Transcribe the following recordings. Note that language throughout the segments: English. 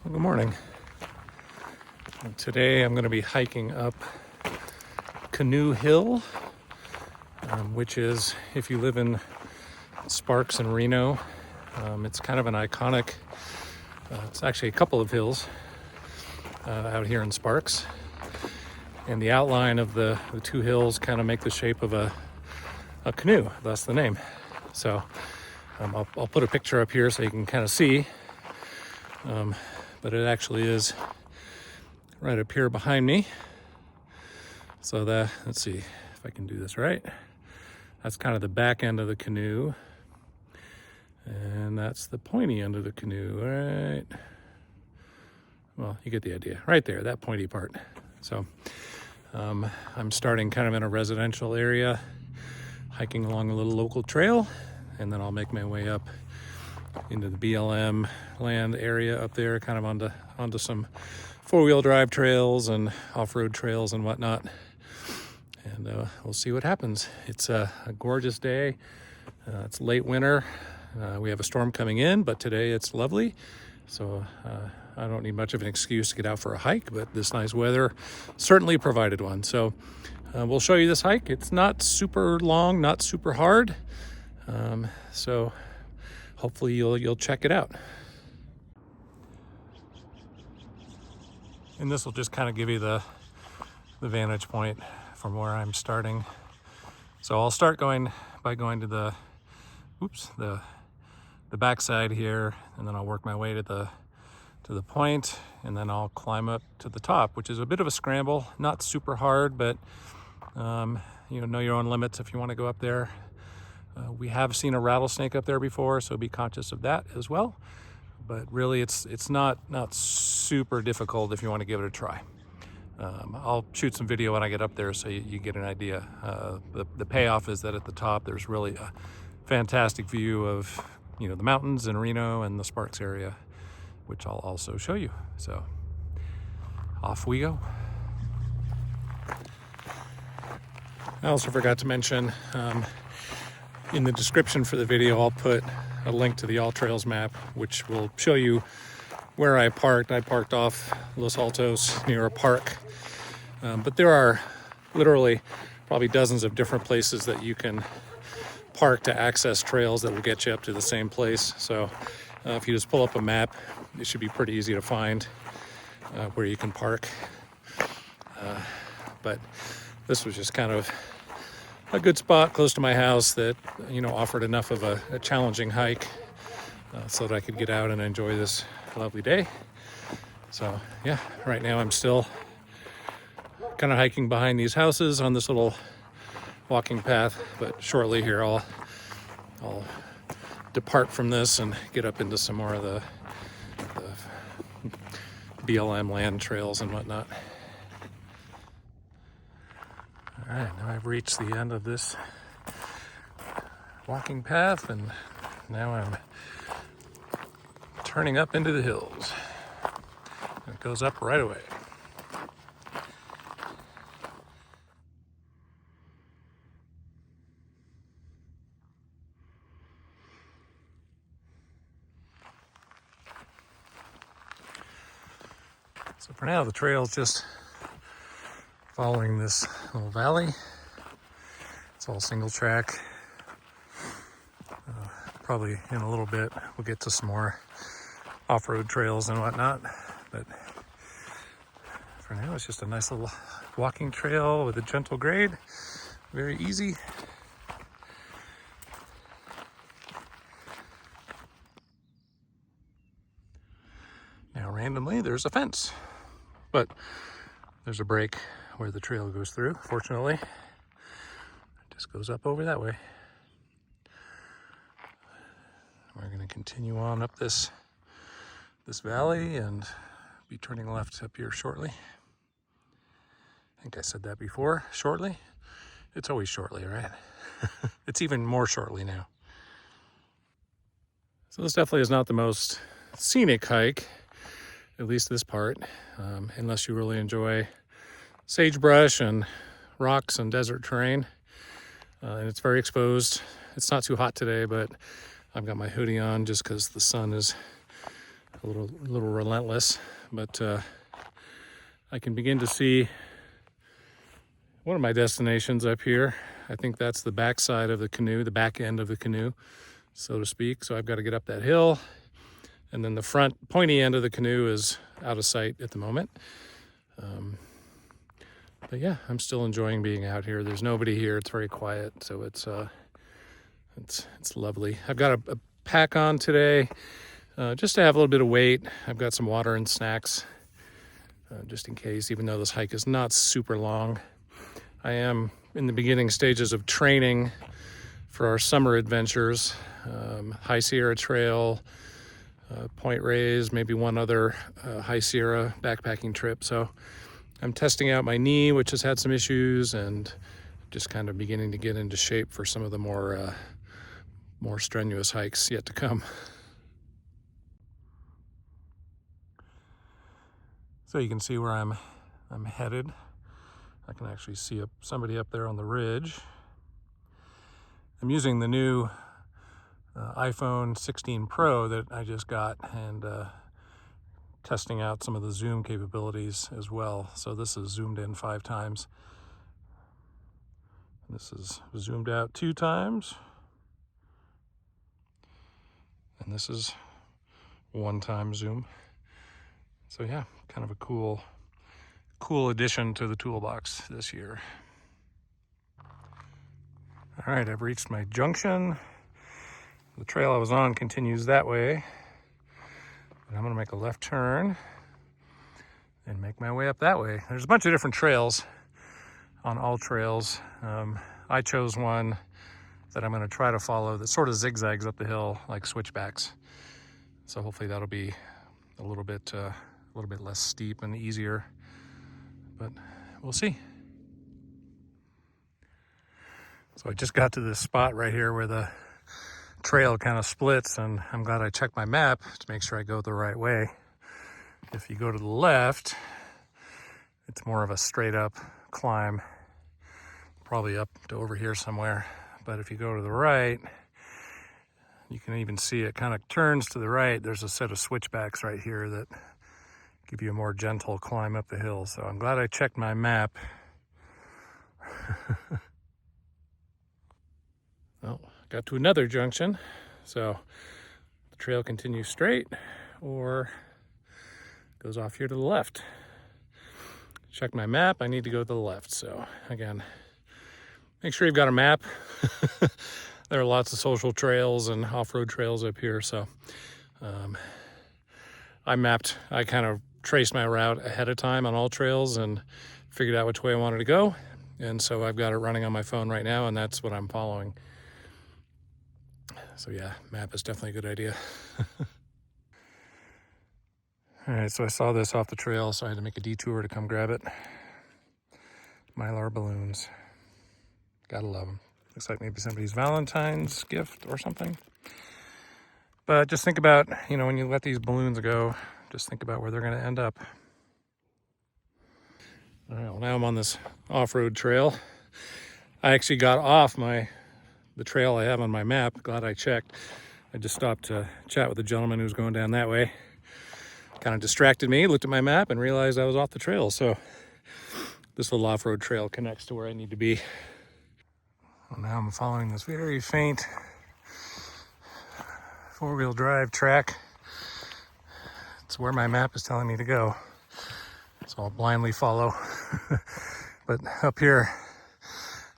Well, good morning. Today I'm going to be hiking up Canoe Hill, which is, if you live in Sparks and Reno, it's kind of an iconic, it's actually a couple of hills out here in Sparks. And the outline of the two hills kind of make the shape of a canoe, thus the name. So I'll put a picture up here so you can kind of see. But it actually is right up here behind me. So let's see if I can do this right. That's kind of the back end of the canoe. And that's the pointy end of the canoe, right? Well, you get the idea. Right there, that pointy part. So I'm starting kind of in a residential area, hiking along a little local trail, and then I'll make my way up into the BLM land area up there, kind of onto some four-wheel drive trails and off-road trails and whatnot. And we'll see what happens. It's a gorgeous day. It's late winter. We have a storm coming in, but today it's lovely. So I don't need much of an excuse to get out for a hike, but this nice weather certainly provided one. So we'll show you this hike. It's not super long, not super hard. So hopefully you'll check it out. And this will just kind of give you the vantage point from where I'm starting. So I'll start by going to the backside here, and then I'll work my way to the point, and then I'll climb up to the top, which is a bit of a scramble, not super hard, but know your own limits if you want to go up there. We have seen a rattlesnake up there before, so be conscious of that as well. But really, it's not super difficult if you want to give it a try. I'll shoot some video when I get up there so you get an idea. The payoff is that at the top there's really a fantastic view of the mountains in Reno and the Sparks area, which I'll also show you. So off we go. I also forgot to mention, in the description for the video, I'll put a link to the All Trails map, which will show you where I parked. I parked off Los Altos near a park. But there are literally probably dozens of different places that you can park to access trails that will get you up to the same place. So if you just pull up a map, it should be pretty easy to find where you can park. But this was just kind of a good spot close to my house that offered enough of a challenging hike so that I could get out and enjoy this lovely day. So yeah, right now I'm still kind of hiking behind these houses on this little walking path, but shortly here I'll depart from this and get up into some more of the BLM land trails and whatnot. All right, now I've reached the end of this walking path, and now I'm turning up into the hills. It goes up right away. So for now, the trail is just following this little valley. It's all single track. Probably in a little bit we'll get to some more off-road trails and whatnot, but for now it's just a nice little walking trail with a gentle grade. Very easy. Now randomly there's a fence, but there's a break where the trail goes through. Fortunately, it just goes up over that way. We're going to continue on up this valley and be turning left up here shortly. I think I said that before. Shortly? It's always shortly, right? It's even more shortly now. So this definitely is not the most scenic hike, at least this part, unless you really enjoy sagebrush and rocks and desert terrain. And it's very exposed. It's not too hot today, but I've got my hoodie on just because the sun is a little relentless, but I can begin to see one of my destinations up here. I think that's the back side of the canoe, the back end of the canoe, so to speak. So I've got to get up that hill, and then the front pointy end of the canoe is out of sight at the moment. But yeah, I'm still enjoying being out here. There's nobody here. It's very quiet, so it's lovely. I've got a pack on today, just to have a little bit of weight. I've got some water and snacks, just in case, even though this hike is not super long. I am in the beginning stages of training for our summer adventures, High Sierra Trail, Point Reyes, maybe one other High Sierra backpacking trip. So I'm testing out my knee, which has had some issues, and just kind of beginning to get into shape for some of the more strenuous hikes yet to come. So you can see where I'm headed. I can actually see somebody up there on the ridge. I'm using the new iPhone 16 Pro that I just got, and testing out some of the zoom capabilities as well. So this is zoomed in 5 times. This is zoomed out 2 times. And this is 1 time zoom. So yeah, kind of a cool addition to the toolbox this year. All right, I've reached my junction. The trail I was on continues that way. And I'm gonna make a left turn and make my way up that way. There's a bunch of different trails on all trails. I chose one that I'm gonna try to follow that sort of zigzags up the hill like switchbacks. So hopefully that'll be a little bit less steep and easier, but we'll see. So I just got to this spot right here where the trail kind of splits, and I'm glad I checked my map to make sure I go the right way. If you go to the left, it's more of a straight up climb, probably up to over here somewhere. But if you go to the right, you can even see it kind of turns to the right. There's a set of switchbacks right here that give you a more gentle climb up the hill. So I'm glad I checked my map. Well, got to another junction. So the trail continues straight or goes off here to the left. Check my map, I need to go to the left. So again, make sure you've got a map. There are lots of social trails and off-road trails up here. So I kind of traced my route ahead of time on all trails and figured out which way I wanted to go. And so I've got it running on my phone right now, and that's what I'm following. So yeah, map is definitely a good idea. All right, so I saw this off the trail, so I had to make a detour to come grab it. Mylar balloons. Gotta love them. Looks like maybe somebody's Valentine's gift or something. But just think about, when you let these balloons go, just think about where they're gonna end up. All right, well, now I'm on this off-road trail. I actually got off the trail I have on my map. Glad I checked. I just stopped to chat with the gentleman who was going down that way. Kind of distracted me, looked at my map and realized I was off the trail. So this little off-road trail connects to where I need to be. Well, now I'm following this very faint 4-wheel drive track. It's where my map is telling me to go. So I'll blindly follow. But up here,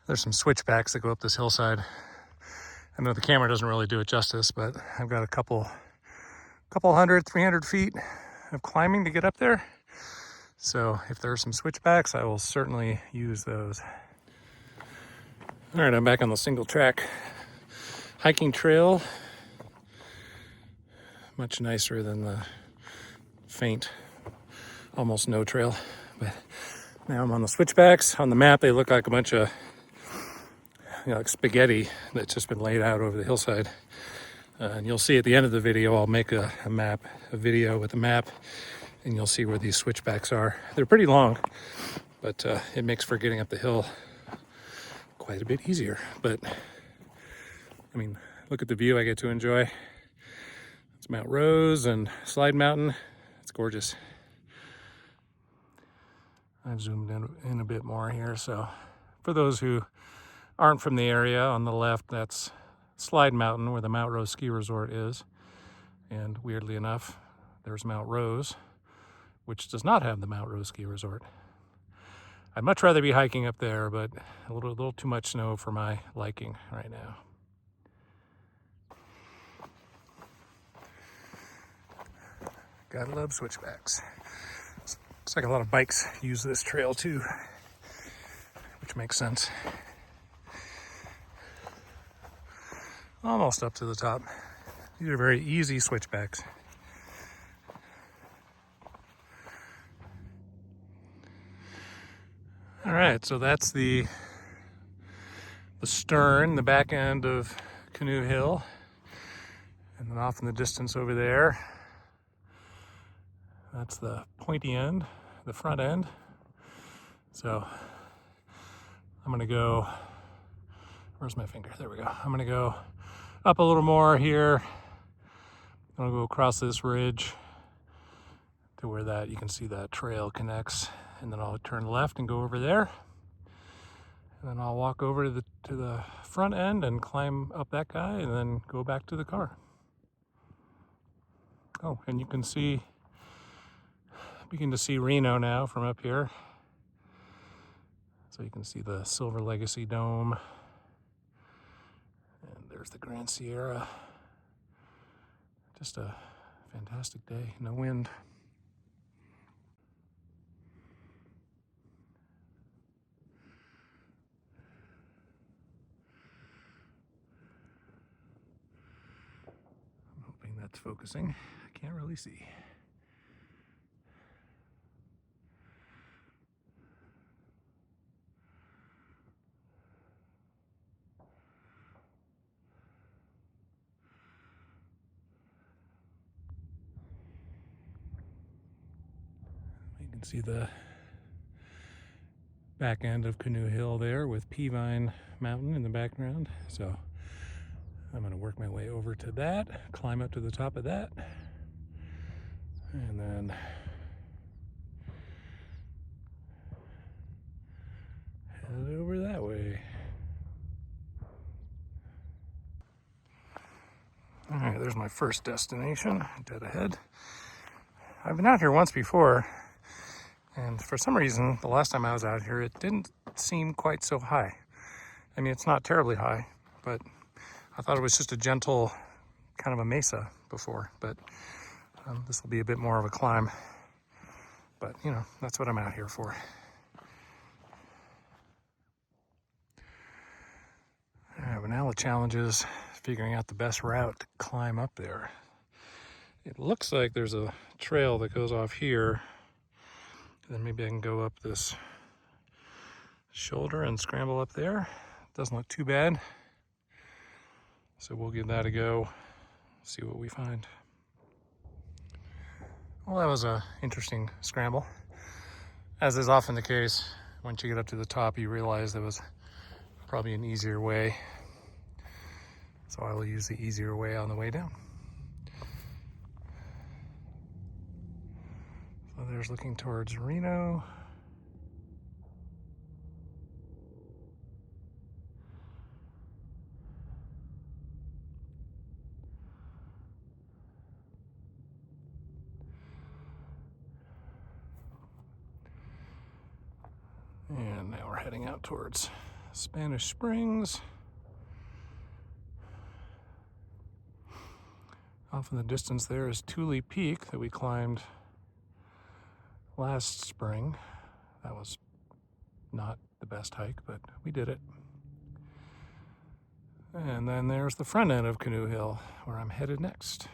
there's some switchbacks that go up this hillside. I know the camera doesn't really do it justice, but I've got a couple 300 feet of climbing to get up there. So if there are some switchbacks, I will certainly use those. All right, I'm back on the single track hiking trail. Much nicer than the faint, almost no trail. But now I'm on the switchbacks. On the map, they look like a bunch of like spaghetti that's just been laid out over the hillside. And you'll see at the end of the video, I'll make a video with a map, and you'll see where these switchbacks are. They're pretty long, but it makes for getting up the hill quite a bit easier. But I mean, look at the view I get to enjoy. It's Mount Rose and Slide Mountain. It's gorgeous. I've zoomed in a bit more here. So for those who aren't from the area, on the left, that's Slide Mountain, where the Mount Rose Ski Resort is. And weirdly enough, there's Mount Rose, which does not have the Mount Rose Ski Resort. I'd much rather be hiking up there, but a little too much snow for my liking right now. Gotta love switchbacks. Looks like a lot of bikes use this trail too, which makes sense. Almost up to the top. These are very easy switchbacks. All right, so that's the stern, the back end of Canoe Hill. And then off in the distance over there, that's the pointy end, the front end. So I'm gonna go, where's my finger? There we go. I'm gonna go up a little more here. I'm gonna go across this ridge to where that, you can see that trail connects. And then I'll turn left and go over there. And then I'll walk over to the front end and climb up that guy and then go back to the car. Oh, and you can see, begin to see Reno now from up here. So you can see the Silver Legacy Dome. And there's the Grand Sierra. Just a fantastic day, no wind. I'm hoping that's focusing. I can't really see. You can see the back end of Canoe Hill there with Peavine Mountain in the background. So I'm going to work my way over to that, climb up to the top of that, and then head over that way. All right, there's my first destination, dead ahead. I've been out here once before, and for some reason, the last time I was out here, it didn't seem quite so high. I mean, it's not terribly high, but I thought it was just a gentle kind of a mesa before, but this will be a bit more of a climb. But, you know, that's what I'm out here for. All right, well, now the challenge is figuring out the best route to climb up there. It looks like there's a trail that goes off here. Then maybe I can go up this shoulder and scramble up there. Doesn't look too bad. So we'll give that a go, see what we find. Well, that was an interesting scramble. As is often the case, once you get up to the top, you realize there was probably an easier way. So I will use the easier way on the way down. So there's looking towards Reno. And now we're heading out towards Spanish Springs. Off in the distance there is Tule Peak that we climbed last spring. That was not the best hike, but we did it. And then there's the front end of Canoe Hill, where I'm headed next.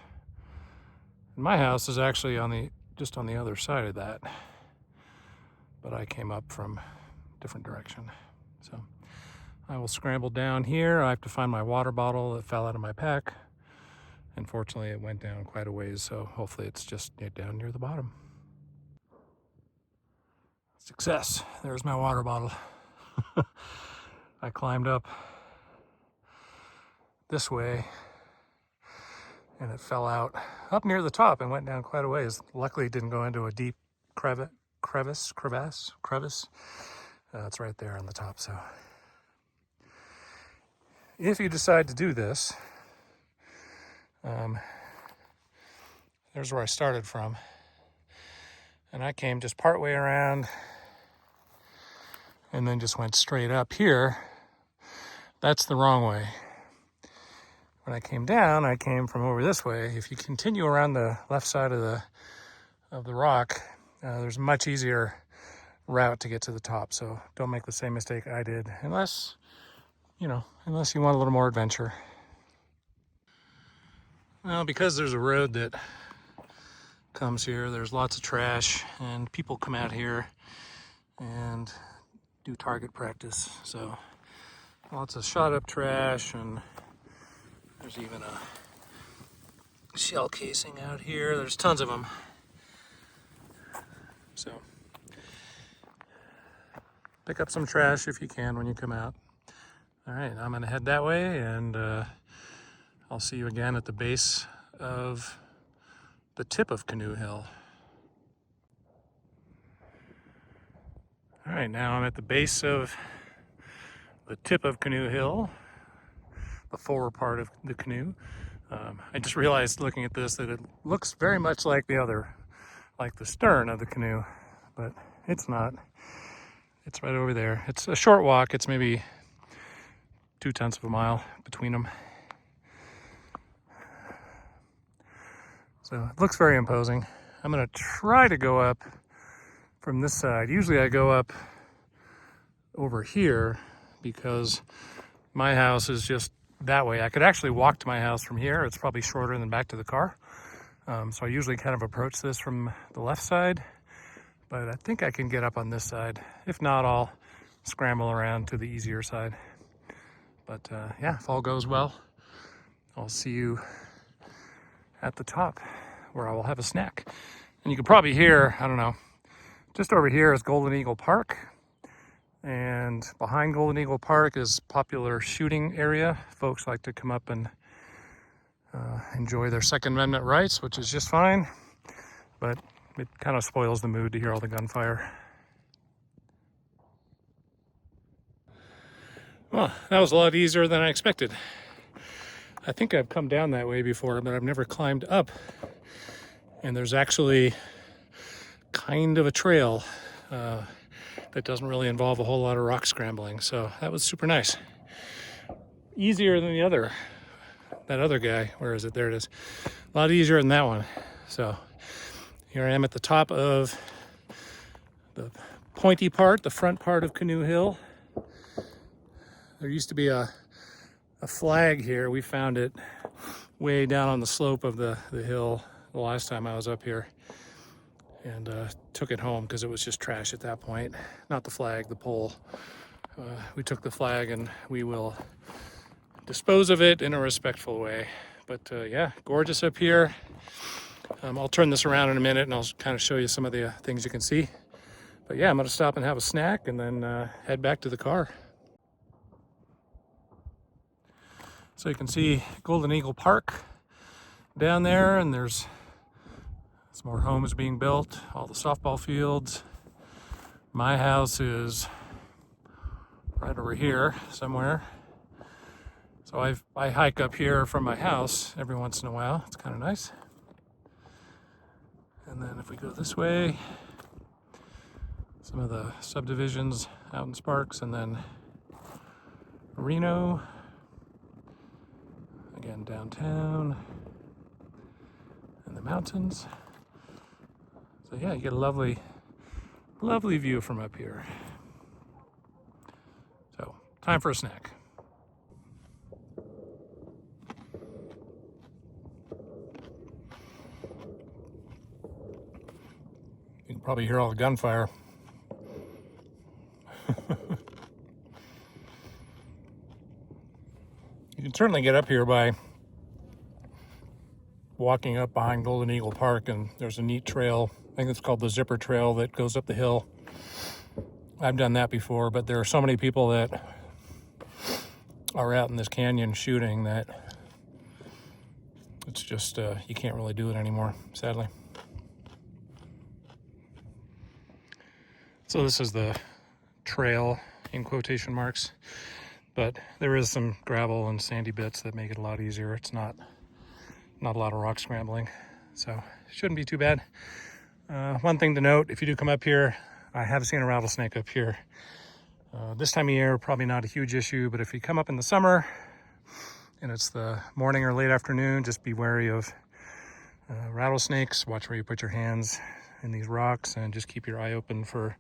And my house is actually just on the other side of that, but I came up from a different direction. So I will scramble down here. I have to find my water bottle that fell out of my pack. Unfortunately, it went down quite a ways, so hopefully it's just down near the bottom. Success. There's my water bottle. I climbed up this way and it fell out up near the top and went down quite a ways. Luckily, it didn't go into a deep crevice. It's right there on the top. So if you decide to do this, there's where I started from. And I came just part way around and then just went straight up here. That's the wrong way. When I came down, I came from over this way. If you continue around the left side of the rock, there's a much easier route to get to the top. So don't make the same mistake I did, unless you want a little more adventure. Well, because there's a road that comes here, there's lots of trash, and people come out here and do target practice. So lots of shot up trash, and there's even a shell casing out here. There's tons of them. So pick up some trash if you can when you come out. All right, I'm gonna head that way, and I'll see you again at the base of the tip of Canoe Hill. All right, now I'm at the base of the tip of Canoe Hill, the forward part of the canoe. I just realized looking at this that it looks very much like the stern of the canoe, but it's not. It's right over there. It's a short walk. It's maybe 0.2 of a mile between them. So it looks very imposing. I'm gonna try to go up from this side. Usually I go up over here because my house is just that way. I could actually walk to my house from here. It's probably shorter than back to the car. So I usually kind of approach this from the left side, but I think I can get up on this side. If not, I'll scramble around to the easier side. But yeah, if all goes well, I'll see you at the top where I will have a snack. And you can probably hear, I don't know, just over here is Golden Eagle Park. And behind Golden Eagle Park is popular shooting area. Folks like to come up and enjoy their Second Amendment rights, which is just fine. But it kind of spoils the mood to hear all the gunfire. Well, that was a lot easier than I expected. I think I've come down that way before, but I've never climbed up. And there's actually kind of a trail that doesn't really involve a whole lot of rock scrambling. So that was super nice. Easier than that other guy. Where is it? There it is. A lot easier than that one. So here I am at the top of the pointy part, the front part of Canoe Hill. There used to be a flag here. We found it way down on the slope of the hill the last time I was up here, and took it home because it was just trash at that point. Not the flag, the pole. We took the flag, and we will dispose of it in a respectful way. But yeah, gorgeous up here. I'll turn this around in a minute, and I'll kind of show you some of the things you can see. But yeah, I'm going to stop and have a snack, and then head back to the car. So you can see Golden Eagle Park down there, and there's some more homes being built, all the softball fields. My house is right over here somewhere. So I hike up here from my house every once in a while. It's kind of nice. And then if we go this way, some of the subdivisions out in Sparks, and then Reno. Again, downtown and the mountains. So yeah, you get a lovely view from up here. So time for a snack. You can probably hear all the gunfire. You can certainly get up here by walking up behind Golden Eagle Park, and there's a neat trail. I think it's called the Zipper Trail that goes up the hill. I've done that before, but there are so many people that are out in this canyon shooting that It's just, you can't really do it anymore, sadly. So this is the trail in quotation marks, but there is some gravel and sandy bits that make it a lot easier. It's not a lot of rock scrambling, so it shouldn't be too bad. One thing to note, if you do come up here, I have seen a rattlesnake up here. This time of year, probably not a huge issue, but if you come up in the summer and it's the morning or late afternoon, just be wary of rattlesnakes. Watch where you put your hands in these rocks and just keep your eye open for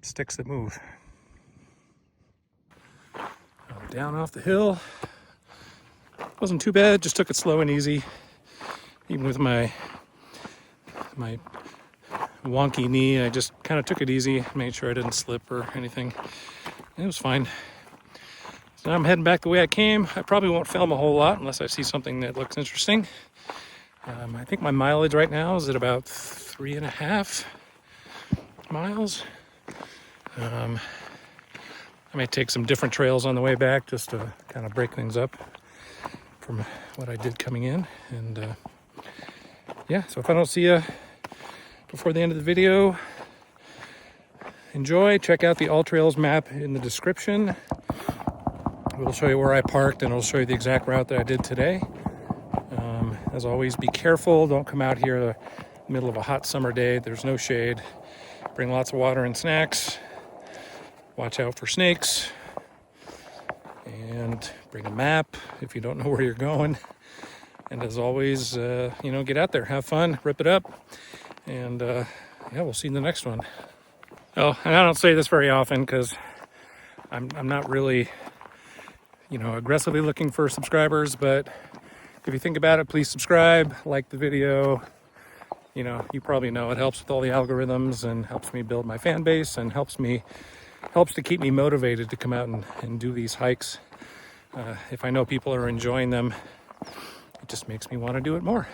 sticks that move. Down off the hill. Wasn't too bad, just took it slow and easy. Even with my wonky knee, I just kind of took it easy, made sure I didn't slip or anything. It was fine. So now I'm heading back the way I came. I probably won't film a whole lot unless I see something that looks interesting. I think my mileage right now is at about 3.5 miles. I may take some different trails on the way back just to kind of break things up from what I did coming in. And yeah, so if I don't see you before the end of the video, enjoy. Check out the All Trails map in the description. We'll show you where I parked, and it'll show you the exact route that I did today. As always, be careful. Don't come out here in the middle of a hot summer day. There's no shade. Bring lots of water and snacks. Watch out for snakes. And bring a map if you don't know where you're going. And as always, get out there, have fun, rip it up. And yeah, we'll see you in the next one. Oh, and I don't say this very often because I'm not really, aggressively looking for subscribers, but if you think about it, please subscribe, like the video. You probably know it helps with all the algorithms and helps me build my fan base and helps to keep me motivated to come out and do these hikes. If I know people are enjoying them, it just makes me want to do it more.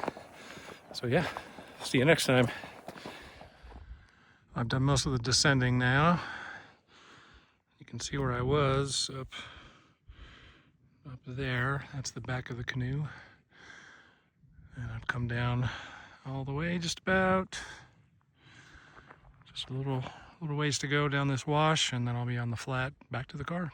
So yeah, see you next time. I've done most of the descending now. You can see where I was up there. That's the back of the canoe. And I've come down all the way just a little ways to go down this wash, and then I'll be on the flat back to the car.